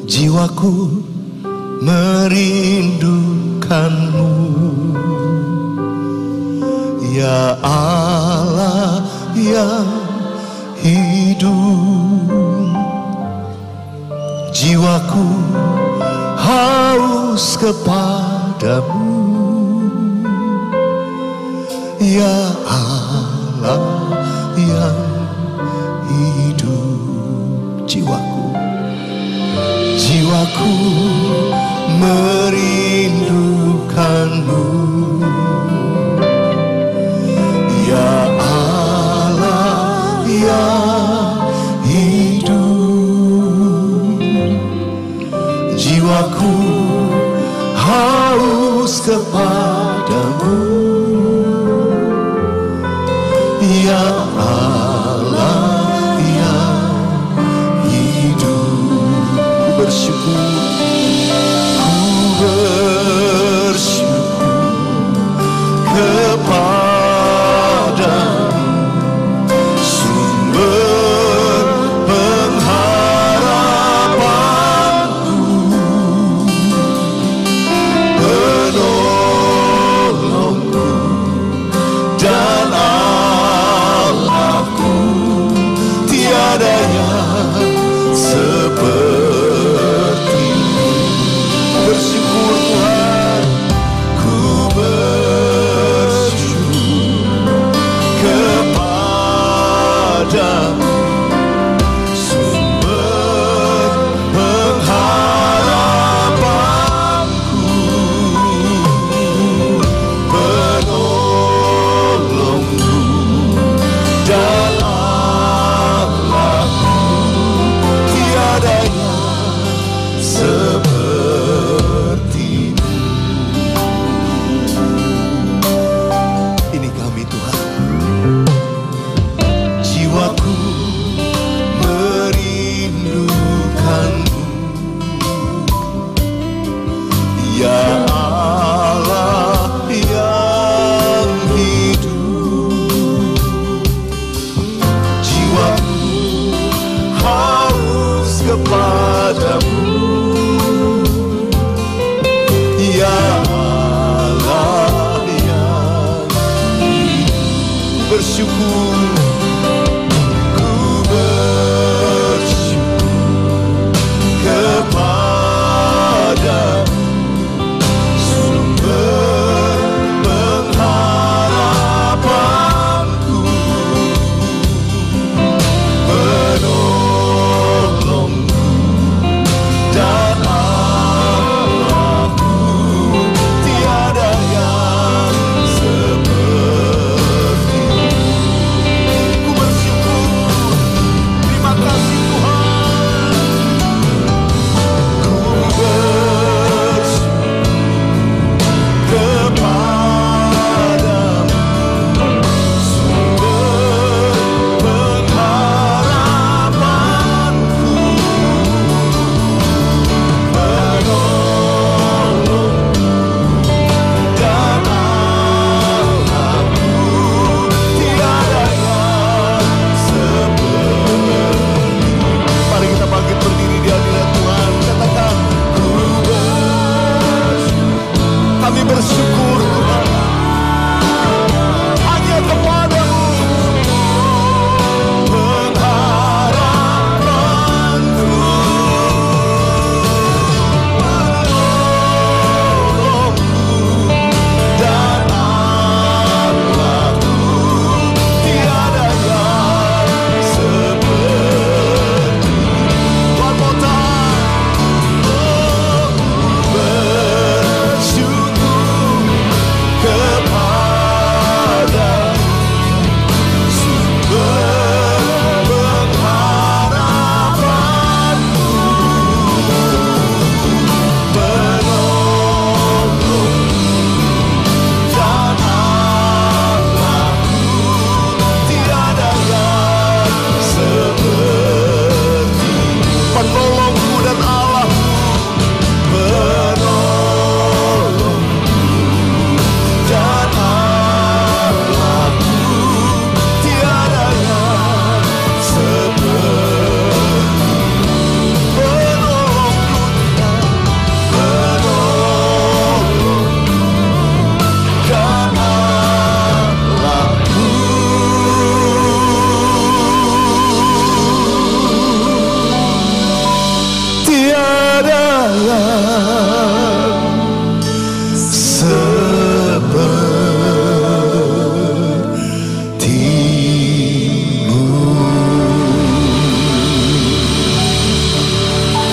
Jiwaku merindukanmu, ya Allah yang hidup. Jiwaku haus kepadamu, ya Allah yang hidup. Jiwaku merindukanmu, ya Allah yang hidup. Jiwaku haus kepadamu, ya Allah yang hidup. Bersyukur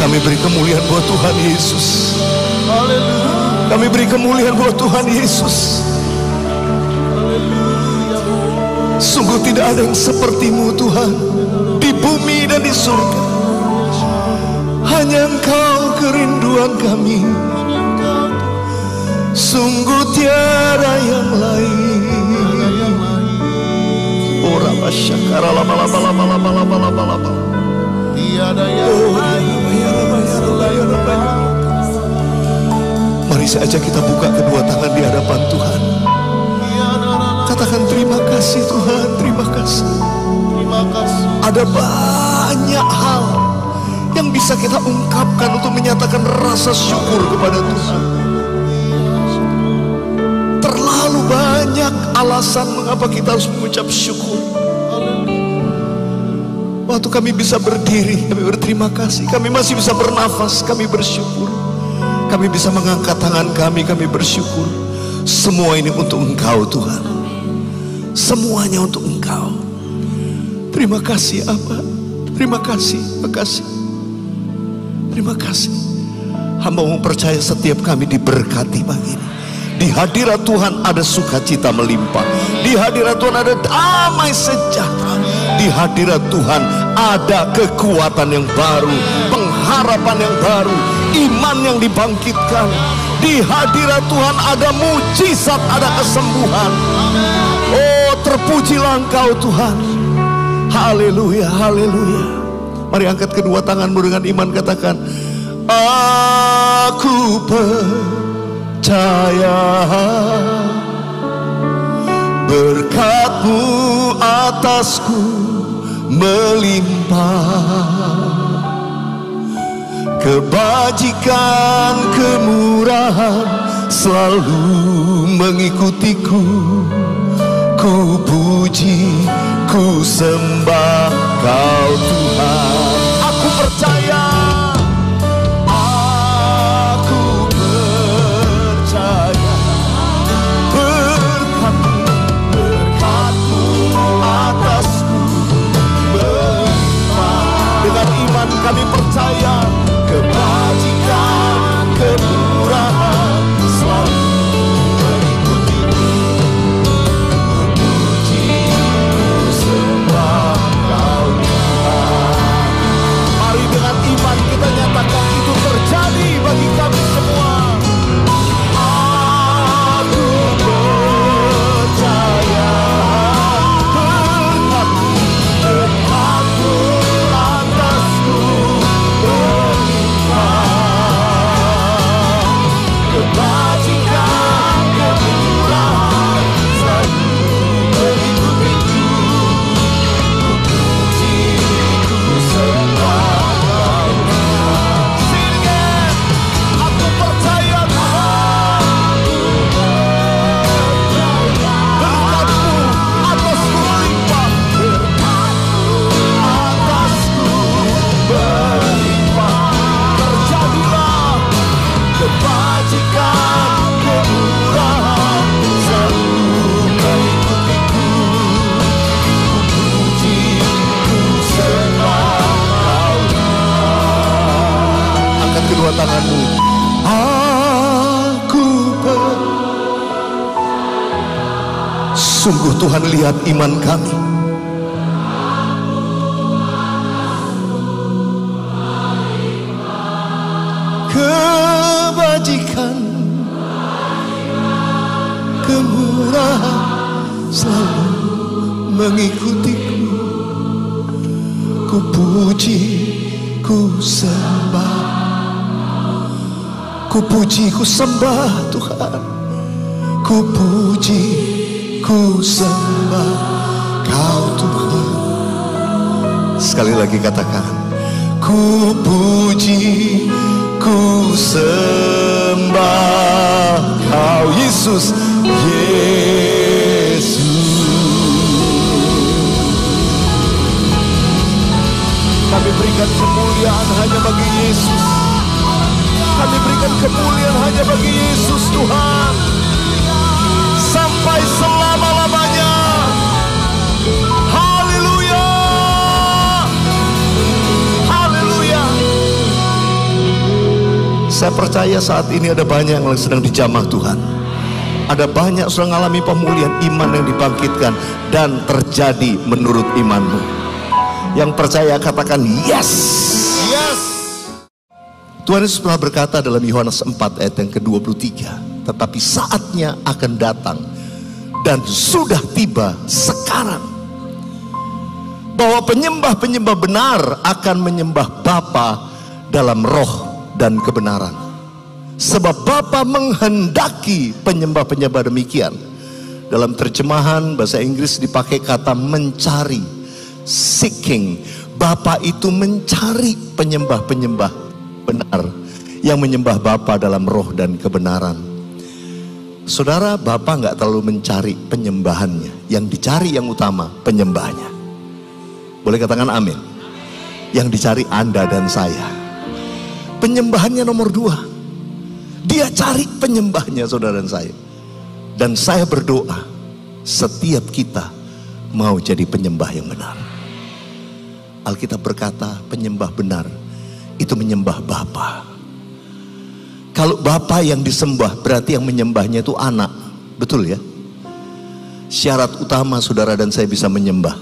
Kami beri kemuliaan buat Tuhan Yesus. Kami beri kemuliaan buat Tuhan Yesus. Sungguh tidak ada yang seperti-Mu Tuhan, di bumi dan di surga. Hanya Engkau kerinduan kami, sungguh tiada yang lain. Ora masyakara lama. Tiada yang lain. Mari saja kita buka kedua tangan di hadapan Tuhan. Katakan terima kasih Tuhan, terima kasih. Ada banyak hal yang bisa kita ungkapkan untuk menyatakan rasa syukur kepada Tuhan. Terlalu banyak alasan mengapa kita harus mengucap syukur. Waktu kami bisa berdiri, kami berterima kasih. Kami masih bisa bernafas, kami bersyukur. Kami bisa mengangkat tangan kami bersyukur. Semua ini untuk Engkau Tuhan. Semuanya untuk Engkau. Terima kasih Aba. Terima kasih, terima kasih. Hamba-Mu percaya setiap kami diberkati pagi ini. Di hadirat Tuhan ada sukacita melimpah. Di hadirat Tuhan ada damai sejahtera. Di hadirat Tuhan ada kekuatan yang baru, pengharapan yang baru, iman yang dibangkitkan. Di hadirat Tuhan ada mujizat, ada kesembuhan. Oh, terpujilah Engkau Tuhan. Haleluya, haleluya. Mari angkat kedua tanganmu dengan iman, katakan, aku percaya berkat-Mu atasku melimpah, kebajikan kemurahan selalu mengikutiku. Ku puji, ku sembah Kau Tuhan. Aku percaya, aku percaya berkat-Mu atasku melimpah. Dengan iman kami percaya kebajikan kemurahan selalu kita nyatakan itu terjadi bagi kami semua. Aku percaya berkat-Mu atasku melimpah, kebajikan kemurahan selalu mengikutiku. Ku puji, ku sembah. Kedua tanganmu. Sungguh Tuhan lihat iman kami. Kebajikan kemurahan selalu mengikutiku. Ku puji, ku sembah. Ku puji, ku sembah Tuhan. Ku puji, ku sembah Kau Tuhan. Sekali lagi katakan, ku puji, ku sembah Kau Yesus, Yesus. Kami berikan kemuliaan hanya bagi Yesus. Kami berikan kemuliaan hanya bagi Yesus Tuhan, sampai selama-lamanya. Haleluya, haleluya. Saya percaya saat ini ada banyak yang sedang dijamah Tuhan. Ada banyak sedang mengalami pemulihan iman yang dibangkitkan dan terjadi menurut imanmu. Yang percaya katakan yes. Yes. Tuhan Yesus pernah berkata dalam Yohanes 4 ayat yang ke-23, tetapi saatnya akan datang dan sudah tiba sekarang, bahwa penyembah-penyembah benar akan menyembah Bapa dalam roh dan kebenaran. Sebab Bapa menghendaki penyembah-penyembah demikian. Dalam terjemahan bahasa Inggris dipakai kata mencari, seeking. Bapa itu mencari penyembah-penyembah benar yang menyembah Bapa dalam roh dan kebenaran. Saudara, Bapa nggak terlalu mencari penyembahannya. Yang dicari yang utama penyembahnya. Boleh katakan amin? Yang dicari Anda dan saya. Penyembahannya nomor 2. Dia cari penyembahnya, saudara dan saya. Dan saya berdoa, setiap kita mau jadi penyembah yang benar. Alkitab berkata penyembah benar itu menyembah Bapa. Kalau Bapa yang disembah berarti yang menyembahnya itu anak. Betul ya? Syarat utama saudara dan saya bisa menyembah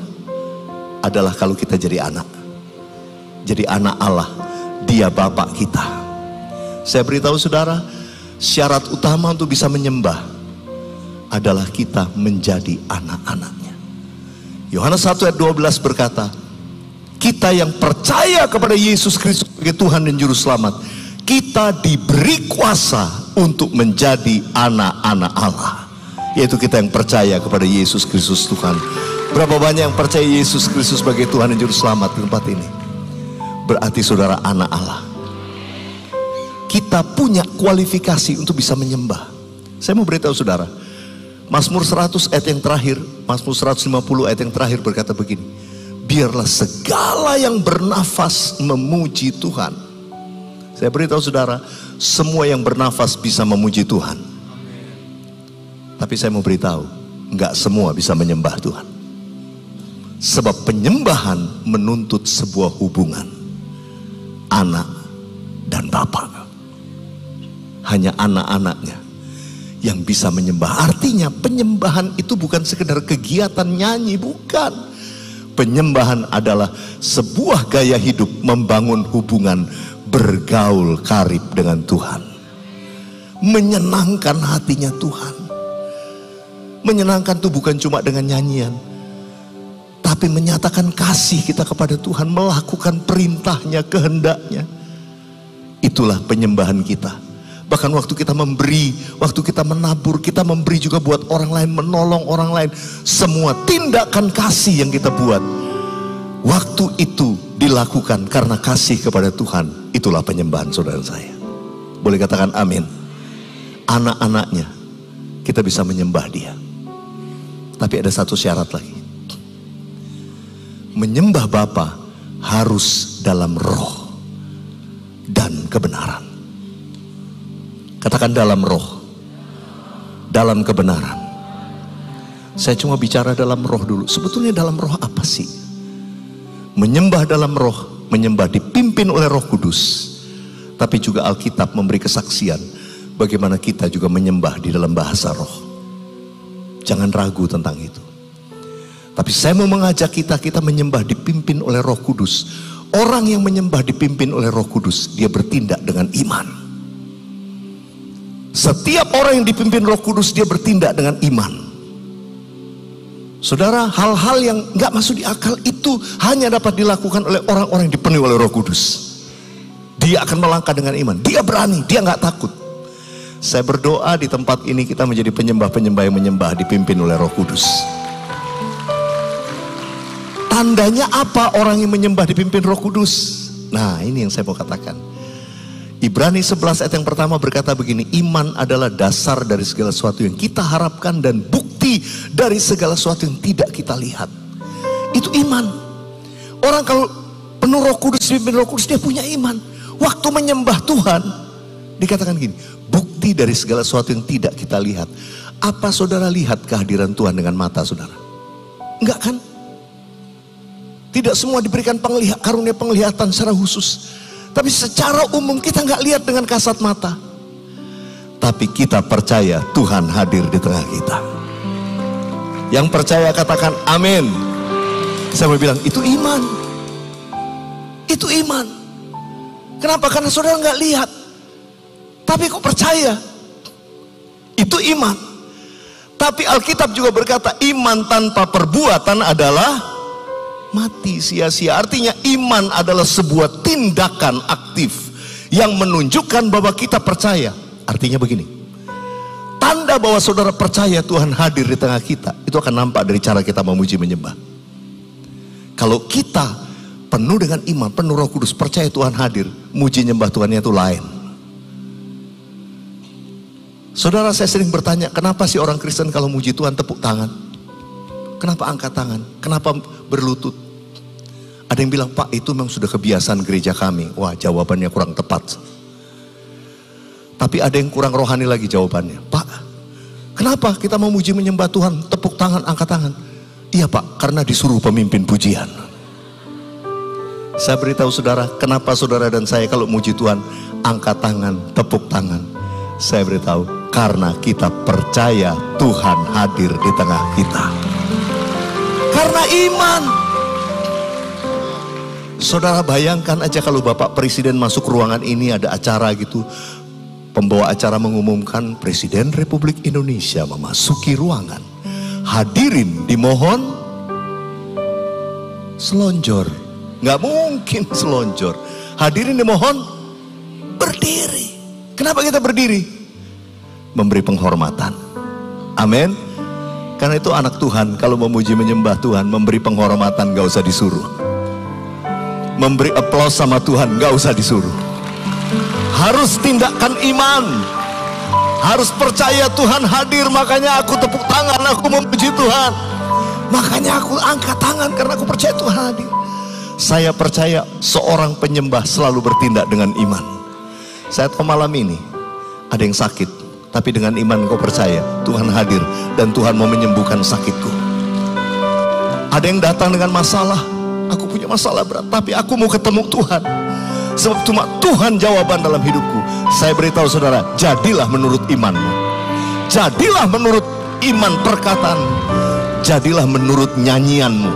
adalah kalau kita jadi anak. Jadi anak Allah. Dia Bapa kita. Saya beritahu saudara, syarat utama untuk bisa menyembah adalah kita menjadi anak-anaknya. Yohanes 1 ayat 12 berkata, kita yang percaya kepada Yesus Kristus sebagai Tuhan dan Juru Selamat, kita diberi kuasa untuk menjadi anak-anak Allah. Yaitu kita yang percaya kepada Yesus Kristus Tuhan. Berapa banyak yang percaya Yesus Kristus sebagai Tuhan dan Juru Selamat di tempat ini? Berarti saudara anak Allah. Kita punya kualifikasi untuk bisa menyembah. Saya mau beritahu saudara, Mazmur 100 ayat yang terakhir, Mazmur 150 ayat yang terakhir berkata begini, biarlah segala yang bernafas memuji Tuhan. Saya beritahu saudara, semua yang bernafas bisa memuji Tuhan. Tapi saya mau beritahu, enggak semua bisa menyembah Tuhan. Sebab penyembahan menuntut sebuah hubungan anak dan Bapa. Hanya anak-anaknya yang bisa menyembah. Artinya penyembahan itu bukan sekedar kegiatan nyanyi, bukan. Penyembahan adalah sebuah gaya hidup membangun hubungan bergaul karib dengan Tuhan. Menyenangkan hatinya Tuhan. Menyenangkan itu bukan cuma dengan nyanyian, tapi menyatakan kasih kita kepada Tuhan, melakukan perintahnya, kehendaknya. Itulah penyembahan kita. Bahkan waktu kita memberi, waktu kita menabur, kita memberi juga buat orang lain, menolong orang lain. Semua tindakan kasih yang kita buat, waktu itu dilakukan karena kasih kepada Tuhan. Itulah penyembahan saudara saya. Boleh katakan amin. Anak-anaknya kita bisa menyembah dia. Tapi ada satu syarat lagi. Menyembah Bapa harus dalam roh dan kebenaran. Katakan dalam roh, dalam kebenaran. Saya cuma bicara dalam roh dulu. Sebetulnya dalam roh apa sih? Menyembah dalam roh, menyembah dipimpin oleh Roh Kudus. Tapi juga Alkitab memberi kesaksian bagaimana kita juga menyembah di dalam bahasa roh. Jangan ragu tentang itu. Tapi saya mau mengajak kita menyembah dipimpin oleh Roh Kudus. Orang yang menyembah dipimpin oleh Roh Kudus, dia bertindak dengan iman. Setiap orang yang dipimpin Roh Kudus, dia bertindak dengan iman. Saudara, hal-hal yang gak masuk di akal itu hanya dapat dilakukan oleh orang-orang yang dipenuhi oleh Roh Kudus. Dia akan melangkah dengan iman. Dia berani, dia gak takut. Saya berdoa di tempat ini kita menjadi penyembah-penyembah yang menyembah dipimpin oleh Roh Kudus. Tandanya apa orang yang menyembah dipimpin Roh Kudus? Nah, ini yang saya mau katakan. Ibrani 11 ayat yang pertama berkata begini, iman adalah dasar dari segala sesuatu yang kita harapkan dan bukti dari segala sesuatu yang tidak kita lihat. Itu iman. Orang kalau penuh Roh Kudus, dipimpin Roh Kudus, dia punya iman. Waktu menyembah Tuhan, dikatakan gini, bukti dari segala sesuatu yang tidak kita lihat. Apa saudara lihat kehadiran Tuhan dengan mata saudara? Enggak kan? Tidak semua diberikan karunia penglihatan secara khusus. Tapi secara umum kita nggak lihat dengan kasat mata. Tapi kita percaya Tuhan hadir di tengah kita. Yang percaya katakan amin. Saya mau bilang itu iman. Itu iman. Kenapa? Karena saudara nggak lihat. Tapi kok percaya? Itu iman. Tapi Alkitab juga berkata iman tanpa perbuatan adalah mati sia-sia. Artinya iman adalah sebuah tindakan aktif yang menunjukkan bahwa kita percaya. Artinya begini, tanda bahwa saudara percaya Tuhan hadir di tengah kita, itu akan nampak dari cara kita memuji menyembah. Kalau kita penuh dengan iman, penuh Roh Kudus, percaya Tuhan hadir, muji nyembah Tuhannya itu lain. Saudara, saya sering bertanya, kenapa sih orang Kristen kalau muji Tuhan tepuk tangan? Kenapa angkat tangan? Kenapa berlutut? Ada yang bilang, Pak, itu memang sudah kebiasaan gereja kami. Wah, jawabannya kurang tepat. Tapi ada yang kurang rohani lagi jawabannya. Pak, kenapa kita mau muji menyembah Tuhan, tepuk tangan, angkat tangan? Iya Pak, karena disuruh pemimpin pujian. Saya beritahu saudara, kenapa saudara dan saya kalau muji Tuhan, angkat tangan, tepuk tangan? Saya beritahu, karena kita percaya Tuhan hadir di tengah kita. Karena iman. Saudara bayangkan aja kalau Bapak Presiden masuk ruangan ini, ada acara gitu. Pembawa acara mengumumkan Presiden Republik Indonesia memasuki ruangan. Hadirin dimohon selonjor. Nggak mungkin selonjor. Hadirin dimohon berdiri. Kenapa kita berdiri? Memberi penghormatan. Amin. Karena itu anak Tuhan kalau memuji menyembah Tuhan, memberi penghormatan gak usah disuruh. Memberi aplaus sama Tuhan gak usah disuruh. Harus tindakan iman. Harus percaya Tuhan hadir. Makanya aku tepuk tangan, aku memuji Tuhan. Makanya aku angkat tangan karena aku percaya Tuhan hadir. Saya percaya seorang penyembah selalu bertindak dengan iman. Saya tahu malam ini ada yang sakit, tapi dengan iman kau percaya Tuhan hadir dan Tuhan mau menyembuhkan sakitku. Ada yang datang dengan masalah, aku punya masalah berat, tapi aku mau ketemu Tuhan. Sebab cuma Tuhan jawaban dalam hidupku. Saya beritahu saudara, jadilah menurut imanmu. Jadilah menurut iman perkataan. Jadilah menurut nyanyianmu.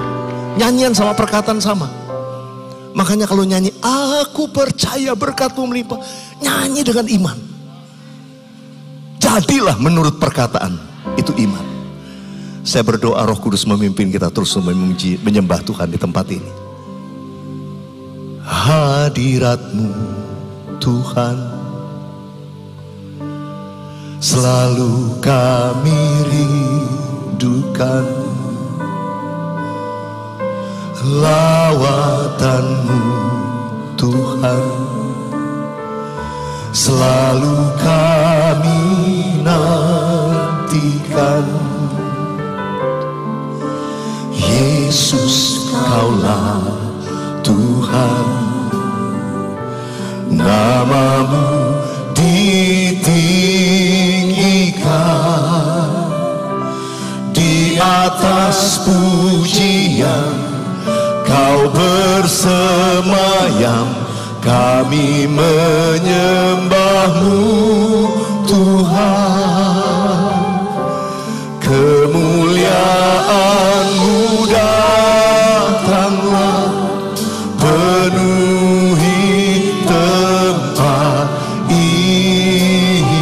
Nyanyian sama perkataan sama. Makanya kalau nyanyi, aku percaya berkat-Mu melimpah, nyanyi dengan iman. Jadilah menurut perkataan. Itu iman. Saya berdoa Roh Kudus memimpin kita terus memuji, menyembah Tuhan di tempat ini. Hadirat-Mu Tuhan selalu kami rindukan. Lawatan-Mu Tuhan selalu kami nantikan. Yesus, Kaulah Tuhan, nama-Mu ditinggikan di atas pujian. Kau bersemayam, kami menyembah-Mu Tuhan. Kemuliaan-Mu datanglah, penuhi tempat ini.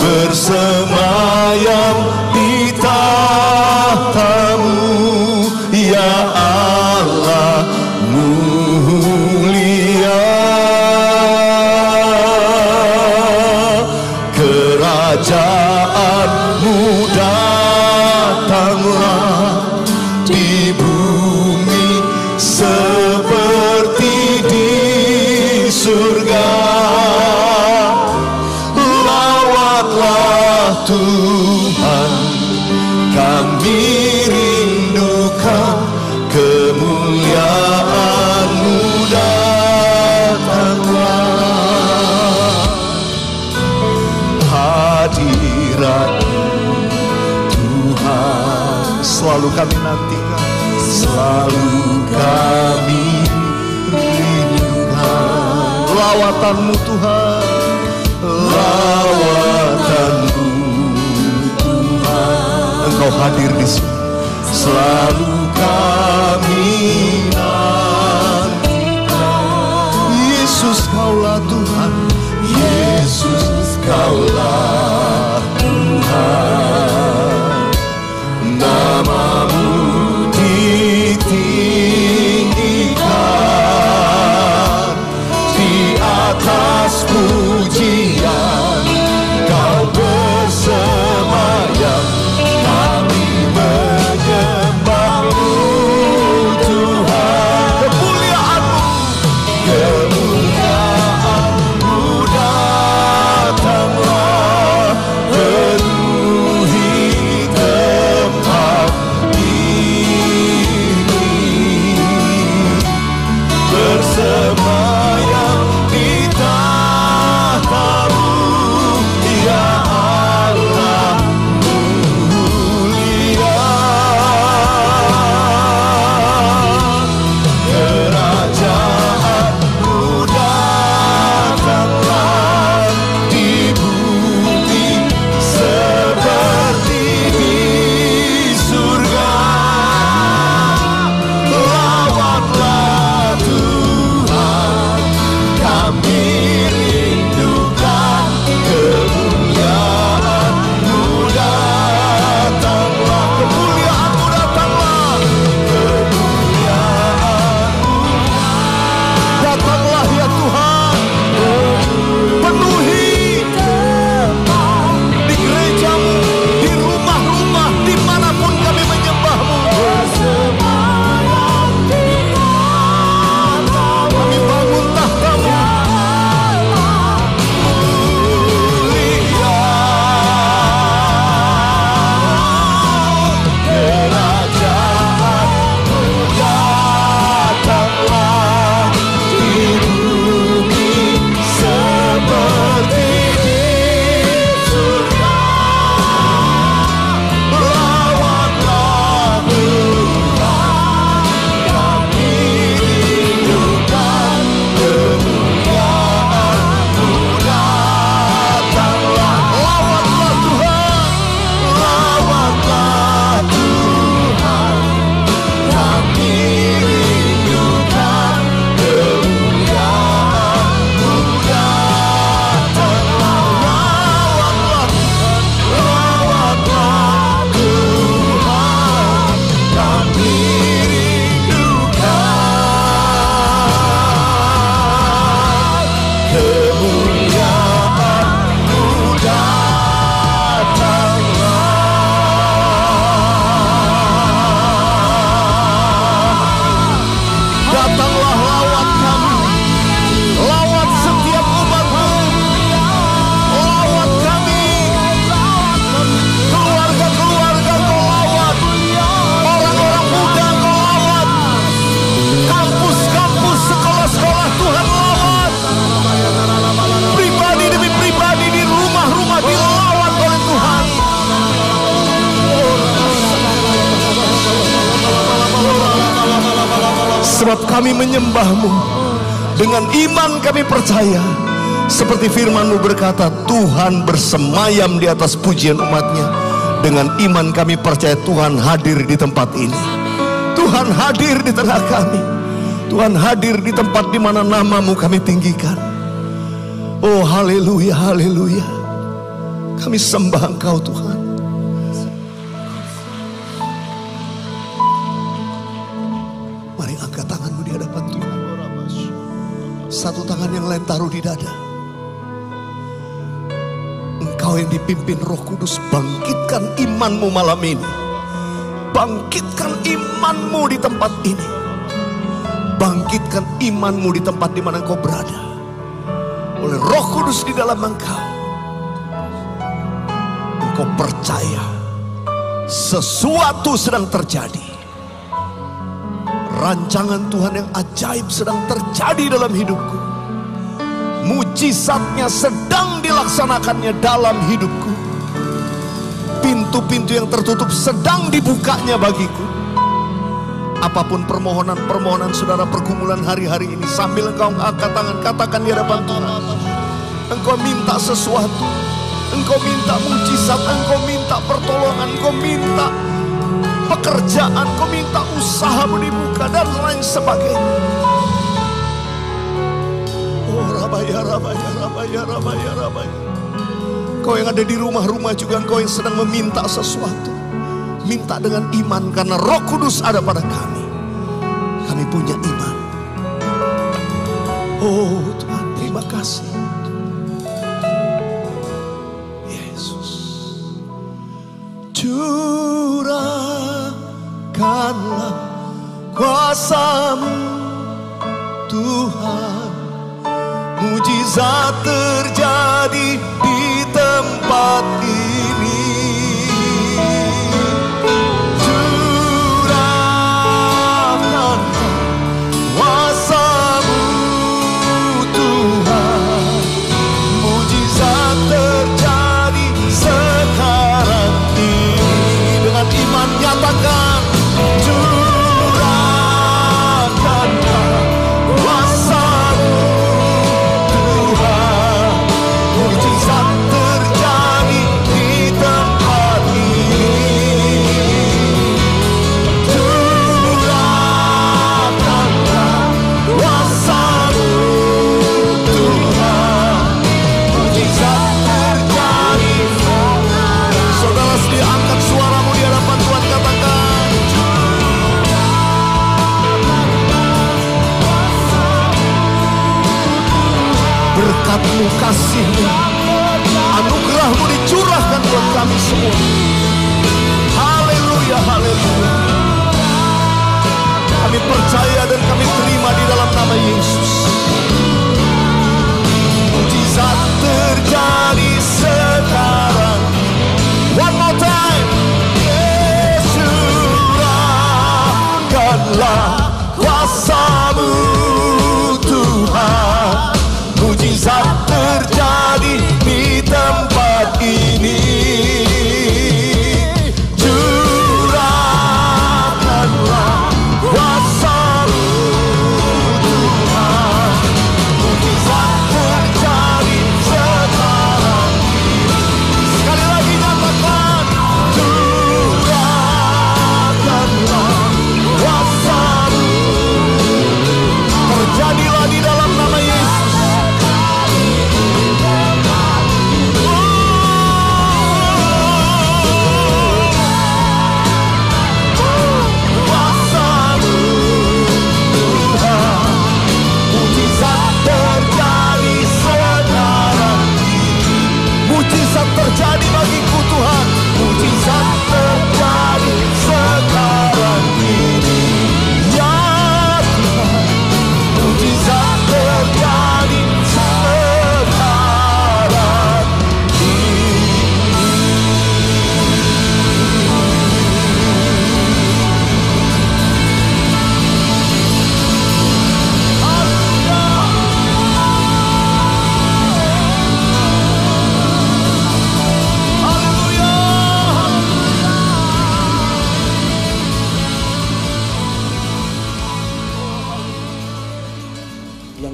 Bersemayam di tahta-Mu, ya Allah mulia. Lawatan-Mu Tuhan, lawatan-Mu Tuhan. Engkau hadir di sini. Selalu kami nantikan. Yesus, Kaulah Tuhan. Yesus, Kaulah Tuhan. Nama-Mu ditinggikan di atas pujian. Kau bersemayam, kami menyembah-Mu Tuhan. Kemuliaan-Mu, kemuliaan-Mu datanglah, penuhi tempat ini. Bersemayam di tahta-Mu, ya Allah mulia. Kerajaan-Mu datanglah di bumi seperti di surga. Lawatlah Tuhan, kami rindukan kemuliaan-Mu datanglah. Kemuliaan-Mu datanglah. Kemuliaan-Mu datanglah ya Tuhan. Penuhi di gereja-Mu, di rumah-rumah, dimanapun kami menyembah-Mu. Kami bangun tahta-Mu. Mulia kerajaan-Mu datanglah di bumi seperti di surga. Lawatlah Tuhan, kami rindukan kemuliaan-Mu datanglah. Lawatlah Tuhan, lawatlah Tuhan, kami rindukan kemuliaan-Mu datanglah. Lawatlah Tuhan, lawatlah Tuhan, kami rindukan kemuliaan-Mu datanglah. Datanglah, lawat kami, lawat setiap umat-Mu, lawat kami, keluarga-keluarga Kau lawat, orang-orang muda Kau lawat, kampus-kampus, sekolah-sekolah Tuhan lawat, pribadi demi pribadi di rumah-rumah dilawat oleh Tuhan. Sebab kami menyembah-Mu, dengan iman kami percaya, seperti firman-Mu berkata, Tuhan bersemayam di atas pujian umat-Nya. Dengan iman kami percaya Tuhan hadir di tempat ini. Tuhan hadir di tengah kami. Tuhan hadir di tempat di mana nama-Mu kami tinggikan. Oh haleluya, haleluya. Kami sembah Engkau Tuhan. Mari angkat tanganmu di hadapan Tuhan. Satu tangan yang lain taruh di dada. Engkau yang dipimpin Roh Kudus, bangkitkan iman-Mu malam ini. Bangkitkan iman-Mu di tempat ini. Bangkitkan iman-Mu di tempat di mana Engkau berada. Oleh Roh Kudus di dalam Engkau, Engkau percaya sesuatu sedang terjadi. Rancangan Tuhan yang ajaib sedang terjadi dalam hidupku. Mujizatnya sedang dilaksanakannya dalam hidupku. Pintu-pintu yang tertutup sedang dibukanya bagiku. Apapun permohonan saudara, pergumulan hari-hari ini, sambil engkau angkat tangan, katakan di hadapan Tuhan. Engkau minta sesuatu, engkau minta mujizat, engkau minta pertolongan, engkau minta pekerjaan, engkau minta usahamu dibuka dan lain sebagainya. Oh rabaya. Kau yang ada di rumah-rumah juga, engkau yang sedang meminta sesuatu, minta dengan iman, karena Roh Kudus ada pada kami. Kami punya iman. Oh Tuhan, terima kasih Yesus. Curahkanlah kuasa-Mu Tuhan, mujizat terjadi di tempat ini. Berkat-Mu, kasih-Mu, anugerah-Mu dicurahkan buat kami semua. Haleluya, haleluya. Kami percaya dan kami terima di dalam nama Yesus. Mujizat terjadi sekarang. One more time. Curahkanlah kuasa-Mu Tuhan, mujizat terjadi di tempat ini. Curahkanlah kuasa-Mu Tuhan, mujizat terjadi sekarang ini. Sekali lagi nyatakan, curahkanlah kuasa-Mu, terjadilah di dalam nama Yesus. Mujizat terjadi bagiku Tuhan, mujizat terjadi sekarang ini. Ya Tuhan, mujizat terjadi sekarang ini.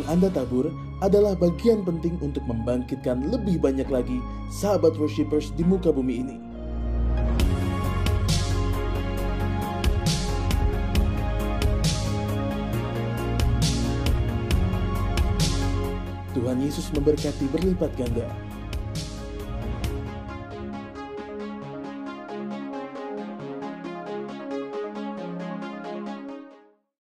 Anda tabur adalah bagian penting untuk membangkitkan lebih banyak lagi sahabat worshipers di muka bumi ini. Tuhan Yesus memberkati berlipat ganda.